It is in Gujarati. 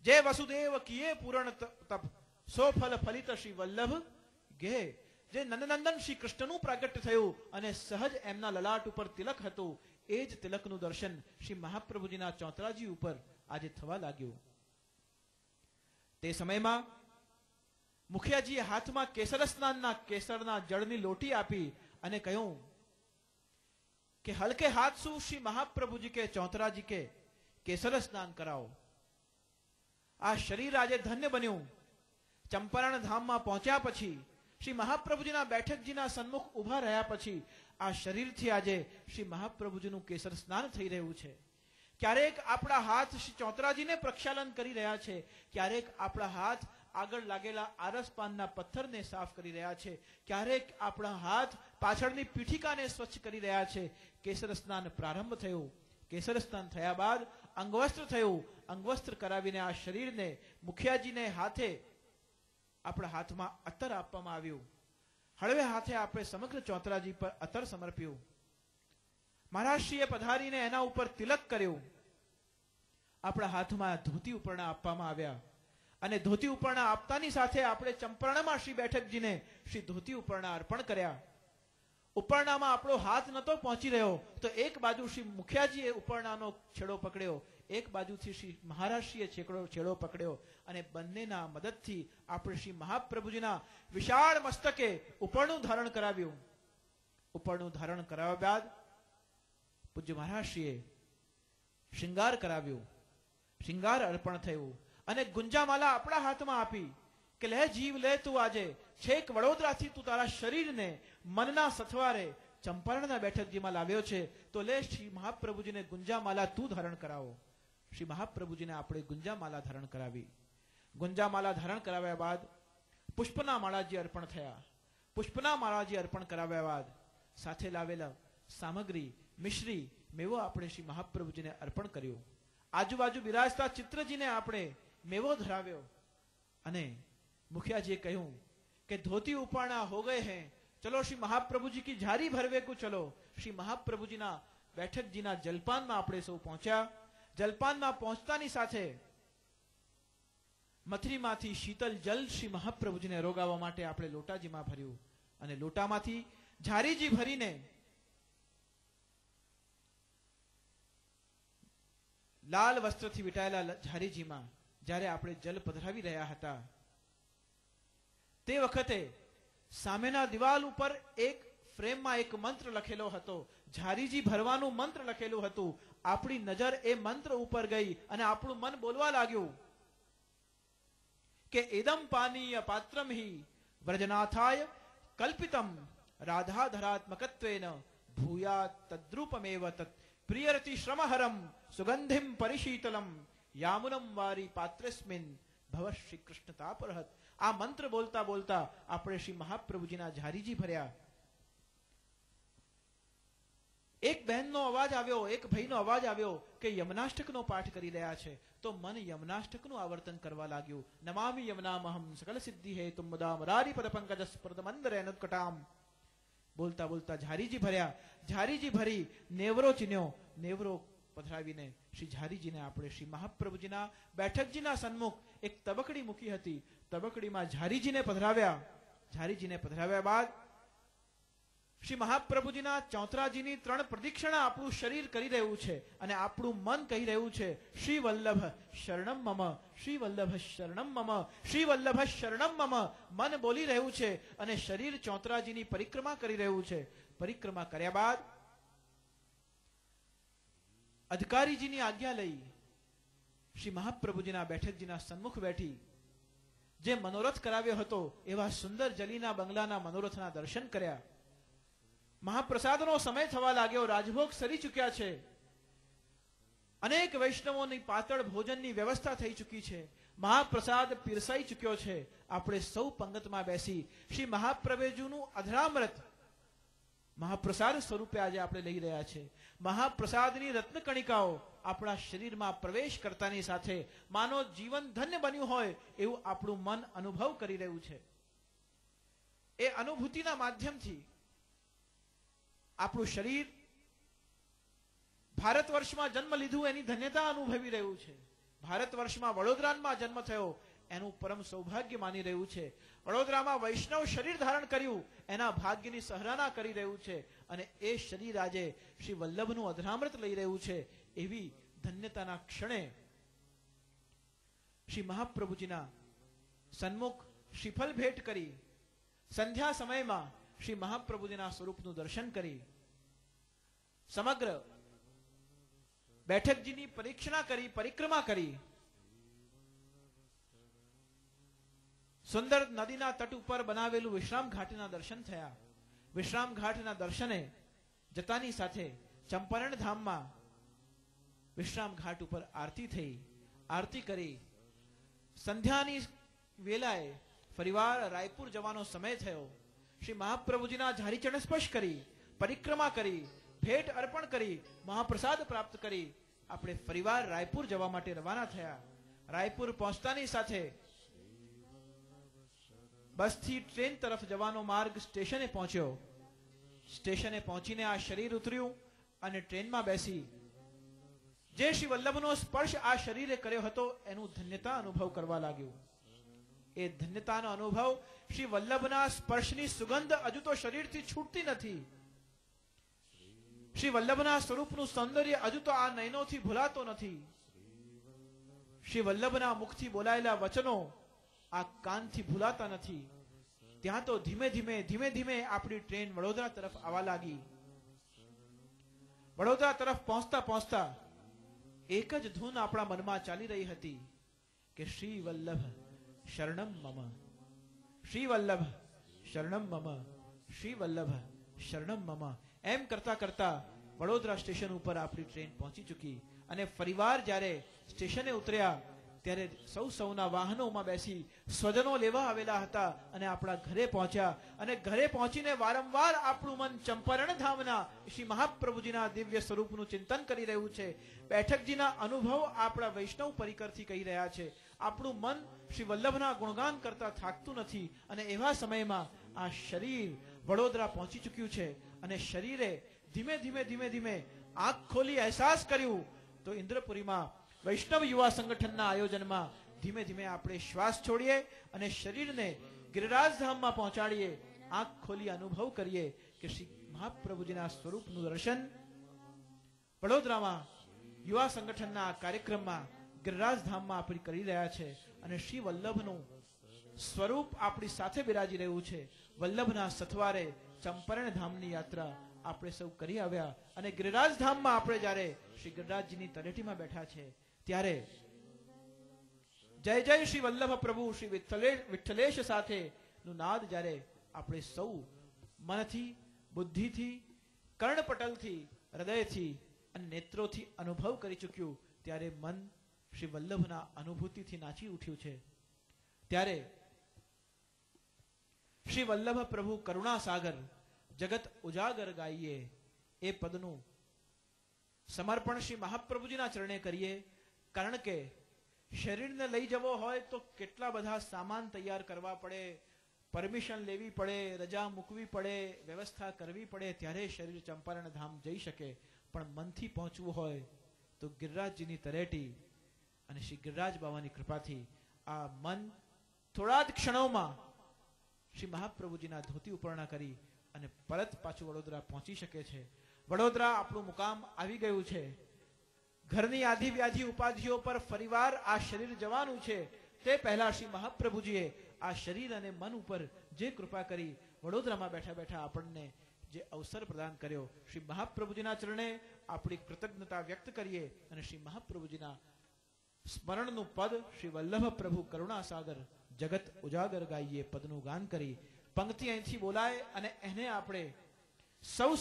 जय वसुदेव किए पूर्ण तप सो फल फलित श्री वल्लभ गे। જે નંદનંદન શ્રી કૃષ્ણનું પ્રાગટ્ય થયું અને સહજ એમના લલાટ ઉપર તિલક હતું, એ જ તિલકનું દર્શન શ્રી મહાપ્રભુજીના ચોતરાજી ઉપર આજે થવા લાગ્યું. તે સમયમાં મુખિયાજીએ હાથમાં કેસર સ્નાનના કેસરના જળની લોટી આપી અને કહ્યું કે હલકે હાથ શું શ્રી મહાપ્રભુજી કે ચોતરાજી કે કેસર સ્નાન કરાવો. આ શરીર આજે ધન્ય બન્યું. ચંપારણ ધામમાં પહોંચ્યા પછી, શ્રી મહાપ્રભુજીના બેઠકજીના સન્મુખ ઉભા રહ્યા પછી આ શરીરથી આજે શ્રી મહાપ્રભુજીનું કેસર સ્નાન થઈ રહ્યું છે. ક્યારેક આપણા હાથ શ્રી ચોતરાજીને પ્રક્ષાલન કરી રહ્યા છે, ક્યારેક આપણા હાથ આગળ લાગેલા આરસપાનના પથ્થરને સાફ કરી રહ્યા છે, ક્યારેક આપણા હાથ પાછળની પીઠિકાને સ્વચ્છ કરી રહ્યા છે. કેસર સ્નાન પ્રારંભ થયું. કેસર સ્નાન થયા બાદ અંગવસ્ત્ર થયું. અંગવસ્ત્ર કરાવીને આ શરીરને મુખિયાજીને હાથે આપણા હાથમાં અત્તર આપવામાં આવ્યું. હળવે હાથે આપણે સમગ્ર ચોતરાજી પર અત્તર સમર્પ્યું. મહારાજશ્રીએ પધારીને એના ઉપર તિલક કર્યું. આપણા હાથમાં ધોતી ઉપરણા આપવામાં આવ્યા અને ધોતી ઉપરણા આપતાની સાથે આપણે ચંપરણામાં શ્રી બેઠકજીને શ્રી ધોતી ઉપરણા અર્પણ કર્યા. ઉપરણામાં આપણો હાથ નતો પહોંચી રહ્યો તો એક બાજુ શ્રી મુખિયાજીએ ઉપરણાનો છેડો પકડ્યો, એક બાજુથી શ્રી મહારાજશ્રીએ છેડો પકડ્યો અને બંનેના મદદથી આપણે શ્રી મહાપ્રભુજીના વિશાળ મસ્તકે ઉપરનું ધારણ કરાવ્યું. ઉપરનું ધારણ કરાવ્યા બાદ પૂજ્ય મહારાજશ્રીએ શૃંગાર કરાવ્યું. શૃંગાર અર્પણ થયું અને ગુંજામાલા આપણા હાથમાં આપી કે લે જીવ લે, તું આજે છેક વડોદરાથી તું તારા શરીરને મનના સથવારે ચંપારણના બેઠકજીમાં લાવ્યો છે, તો લે શ્રી મહાપ્રભુજીને ગુંજામાલા તું ધારણ કરાવો. શ્રી મહાપ્રભુજીને આપણે ગુંજામાલા ધારણ કરાવી. ગુંજામાલા ધારણ કરાવ્યા બાદ પુષ્પના માળાજી અર્પણ થયા. પુષ્પના માળાજી અર્પણ કરાવ્યા બાદ સાથે લાવેલા સામગ્રી મિશ્રી મેવો આપણે શ્રી મહાપ્રભુજીને અર્પણ કર્યું. આજુબાજુ બિરાજતા ચિત્રજીને આપણે મેવો ધરાવ્યો અને મુખિયાજીએ કહ્યું કે ધોતી ઉપાણા હો ગए हैं, ચલો શ્રી મહાપ્રભુજી કી ઝારી ભરવે કો ચલો. શ્રી મહાપ્રભુજીના બેઠકજીના જલપાનમાં આપણે સૌ પહોંચ્યા. જલપાનમાં પહોંચતાની સાથે મથરીમાંથી શીતલ જલ શ્રી મહાપ્રભુજીને રોગાવવા માટે આપણે લોટાજીમાં ભર્યું અને લોટામાંથી ઝારીજી ભરીને લાલ વસ્ત્રથી વીંટાયેલા ઝારીજીમાં જ્યારે આપણે જલ પધરાવી રહ્યા હતા તે વખતે સામેના દિવાલ ઉપર એક ફ્રેમમાં એક મંત્ર લખેલો હતો. ઝારીજી ભરવાનું મંત્ર લખેલું હતું. આપણી નજર એ મંત્ર ઉપર ગઈ અને આપણું મન બોલવા લાગ્યું કે એદમ પાનીય પાત્રમ હિ વ્રજનાથાય કલ્પિતમ રાધાધરાત્મકત્વેન ભૂયાત તદ્રૂપમેવ તત પ્રિયરતિ શ્રમહરમ સુગંધિમ પરિશીતલમ યામુનમ વારી પાત્રસ્મિન ભવ શ્રી કૃષ્ણ તાપરહત. આ મંત્ર બોલતા બોલતા આપણે શ્રી મહાપ્રભુજીના ઝારીજી ભર્યા. એક બહેનનો અવાજ આવ્યો, એક ભાઈનો અવાજ આવ્યો કે યમનાષ્ટકનો પાઠ કરી રહ્યા છે, તો મન યમનાષ્ટકનું આવર્તન કરવા લાગ્યું. નમામિ યમનામહમ સકલ સિદ્ધિ હે તુમ મુદા મરારી પદ પંકજ સ્પર્દ મંદરે અનુત્કટામ. બોલતા બોલતા ઝારીજી ભર્યા. ઝારીજી ભરી નેવરો ચીન્યો. નેવરો પધરાવીને શ્રી ઝારીજીને આપણે શ્રી મહાપ્રભુજીના બેઠકજીના સન્મુખ એક તબકડી મૂકી હતી. તબકડીમાં ઝારીજીને પધરાવ્યા. ઝારીજીને પધરાવ્યા બાદ શ્રી મહાપ્રભુજીના ચોતરાજીની 3 પ્રદક્ષિણા આપણું શરીર કરી રહ્યું છે અને આપણું મન કહી રહ્યું છે શ્રી વલ્લભ શરણમ મમ, શ્રી વલ્લભ શરણમ મમ, શ્રી વલ્લભ શરણમ મમ. મન બોલી રહ્યું છે અને શરીર ચોતરાજીની પરિક્રમા કરી રહ્યું છે. પરિક્રમા કર્યા બાદ અધિકારીજીની આજ્ઞા લઈ શ્રી મહાપ્રભુજીના બેઠકજીના સન્મુખ બેઠી જે મનોરથ કરાવ્યો હતો એવા સુંદર જલીના બંગલાના મનોરથના દર્શન કર્યા. મહાપ્રસાદનો સમય થવા લાગ્યો. રાજભોગ સરી ચૂક્યા છે. અનેક વૈષ્ણવોની પાતળ ભોજનની વ્યવસ્થા થઈ ચૂકી છે. મહાપ્રસાદ પીરસાઈ ચૂક્યો છે. આપણે સૌ પંગતમાં બેસી શ્રી મહાપ્રભુજીનું અધરામૃત મહાપ્રસાદ સ્વરૂપે આજે આપણે લઈ રહ્યા છે. મહાપ્રસાદની રત્નકણિકાઓ આપણા શરીરમાં પ્રવેશ કરતાની સાથે માનો જીવન ધન્ય બન્યું હોય એવું આપણું મન અનુભવ કરી રહ્યું છે. એ અનુભૂતિના માધ્યમથી આપણું શરીર ભારત વર્ષમાં જન્મ લીધું એની ધન્યતા અનુભવી રહ્યું છે. ભારત વર્ષમાં વડોદરામાં જન્મ થયો એનું પરમ સૌભાગ્ય માની રહ્યું છે. વડોદરામાં વૈષ્ણવ શરીર ધારણ કર્યું એના ભાગ્યની સરાહના કરી રહ્યું છે અને એ શરીર આજે શ્રી વલ્લભનું અધરામૃત લઈ રહ્યું છે. એવી ધન્યતાના ક્ષણે શ્રી મહાપ્રભુજીના સન્મુખ શ્રીફળ ભેટ કરી સંધ્યા સમયમાં શ્રી મહાપ્રભુજીના સ્વરૂપનું દર્શન કરી સમગ્ર બેઠકજીની પરીક્ષણા કરી, પરિક્રમા કરી, સુંદર નદીના તટ ઉપર બનાવેલું વિશ્રામ ઘાટના દર્શન થયા. વિશ્રામ ઘાટના દર્શને જતાની સાથે ચંપારણ ધામમાં વિશ્રામ ઘાટ ઉપર આરતી થઈ. આરતી કરી સંધ્યાની વેલાએ ફરીવાર રાયપુર જવાનો સમય થયો. શ્રી મહાપ્રભુજીના ઝારીચરણ સ્પર્શ કરી, પરિક્રમા કરી, ભેટ અર્પણ કરી, મહાપ્રસાદ પ્રાપ્ત કરી આપણે ફરીવાર રાયપુર જવા માટે રવાના થયા. રાયપુર પહોંચતાની સાથે બસથી ટ્રેન તરફ જવાનો માર્ગ સ્ટેશને પહોંચ્યો. સ્ટેશને પહોંચીને આ શરીર ઉતર્યું અને ટ્રેનમાં બેસી જે શ્રી વલ્લભનો સ્પર્શ આ શરીરે કર્યો હતો એનું ધન્યતા અનુભવ કરવા લાગ્યું. એ ધન્યતાનો અનુભવ શ્રી વલ્લભના સ્પર્શની સુગંધ હજુ તો શરીરથી છૂટતી નથી. શ્રી વલ્લભના સ્વરૂપનું સૌંદર્ય હજુ તો આ નયનોથી ભૂલાતો નથી. શ્રી વલ્લભના મુખથી બોલાયેલા વચનો આ કાનથી ભૂલાતા નથી. ત્યાં તો ધીમે ધીમે આપણી ટ્રેન વડોદરા તરફ આવવા લાગી. વડોદરા તરફ પહોંચતા પહોંચતા એક જ ધૂન આપણા મનમાં ચાલી રહી હતી કે શ્રી વલ્લભ શરણમ મમ, શ્રી વલ્લભ શરણમ મમ, શ્રી વલ્લભ શરણમ મમ. એમ કરતા કરતા વડોદરા સ્ટેશન ઉપર આપણી ટ્રેન પહોંચી ચૂકી અને ફરીવાર જ્યારે સ્ટેશને ઉતર્યા ત્યારે સૌના વાહનોમાં બેસી સ્વજનો લેવા આવેલા હતા અને આપણા ઘરે પહોંચ્યા અને ઘરે પહોંચીને વારંવાર આપણું મન ચંપારણ ધામના શ્રી મહાપ્રભુજીના દિવ્ય સ્વરૂપનું ચિંતન કરી રહ્યું છે. બેઠકજીના અનુભવ આપણા વૈષ્ણવ પરિકરથી કહી રહ્યા છે. આપણું મન શ્રી વલ્લભના ગુણગાન કરતા થાકતું નથી અને એવા સમયમાં આ શરીર વડોદરા પહોંચી ચૂક્યું છે અને શરીરે ધીમે ધીમે આંખ ખોલી અહેસાસ કર્યું તો ઇન્દ્રપુરીમાં વૈષ્ણવ યુવા સંગઠનના આયોજનમાં ધીમે ધીમે આપણે શ્વાસ છોડીએ અને શરીરને ગિરિરાજધામમાં પહોંચાડીએ. આંખ ખોલી અનુભવ કરીએ કે શ્રી મહાપ્રભુજીના સ્વરૂપનું દર્શન વડોદરામાં યુવા સંગઠનના કાર્યક્રમમાં ગિરિરાજધામમાં આપણે કરી રહ્યા છે અને શ્રી વલ્લભનું સ્વરૂપ આપણી સાથે બિરાજી રહ્યું છે. વલ્લભના સથવારે ચંપારણ ધામની યાત્રા આપણે સૌ કરી આવ્યા અને ગિરિરાજધામમાં આપણે જ્યારે શ્રી ગિરિરાજજીની તળેટીમાં બેઠા છે ત્યારે જય જય શ્રી વલ્લભ પ્રભુ શ્રી વિઠ્ઠલેશ સાથે નું નાદ જ્યારે આપણે સૌ મનથી, બુદ્ધિથી, કર્ણપટલથી, હૃદયથી અને નેત્રોથી અનુભવ કરી ચૂક્યું ત્યારે મન શ્રી વલ્લભના અનુભૂતિથી નાચી ઉઠ્યું છે. ત્યારે શ્રી વલ્લભ પ્રભુ કરુણા સાગર જગત ઉજાગર ગાઈએ એ પદનું સમર્પણ શ્રી મહાપ્રભુજીના ચરણે કરીએ. કારણ કે શરીરને લઈ જવો હોય તો કેટલા બધા સામાન તૈયાર કરવા પડે, પરમિશન લેવી પડે, રજા મૂકવી પડે, વ્યવસ્થા કરવી પડે ત્યારે શરીર ચંપારણ ધામ જઈ શકે. પણ મનથી પહોંચવું હોય તો ગિરિરાજજીની તળેટી અને શ્રી ગિરિરાજ બાવાની કૃપાથી આ મન થોડા જ ક્ષણોમાં શ્રી મહાપ્રભુજીના ધોતી ઉપરણા કરી અને પરત પાછું વડોદરા પહોંચી શકે છે. વડોદરા આપણું મુકામ આવી ગયું છે. ઘરની આધિ વ્યાધિ ઉપાધિઓ પર ફરીવાર આ શરીર જવાનું છે તે પહેલા શ્રી મહાપ્રભુજીએ આ શરીર અને મન ઉપર જે કૃપા કરી વડોદરામાં બેઠા બેઠા આપણને જે અવસર પ્રદાન કર્યો, શ્રી મહાપ્રભુજીના ચરણે આપણી કૃતજ્ઞતા વ્યક્ત કરીએ અને શ્રી મહાપ્રભુજીના સ્મરણનું પદ શ્રી વલ્લભ પ્રભુ કરુણા સાગર જગત ઉજાગર ગાઈએ પદનું ગાન કરી પંક્તિ અહીંથી બોલાય અને એને આપણે સૌ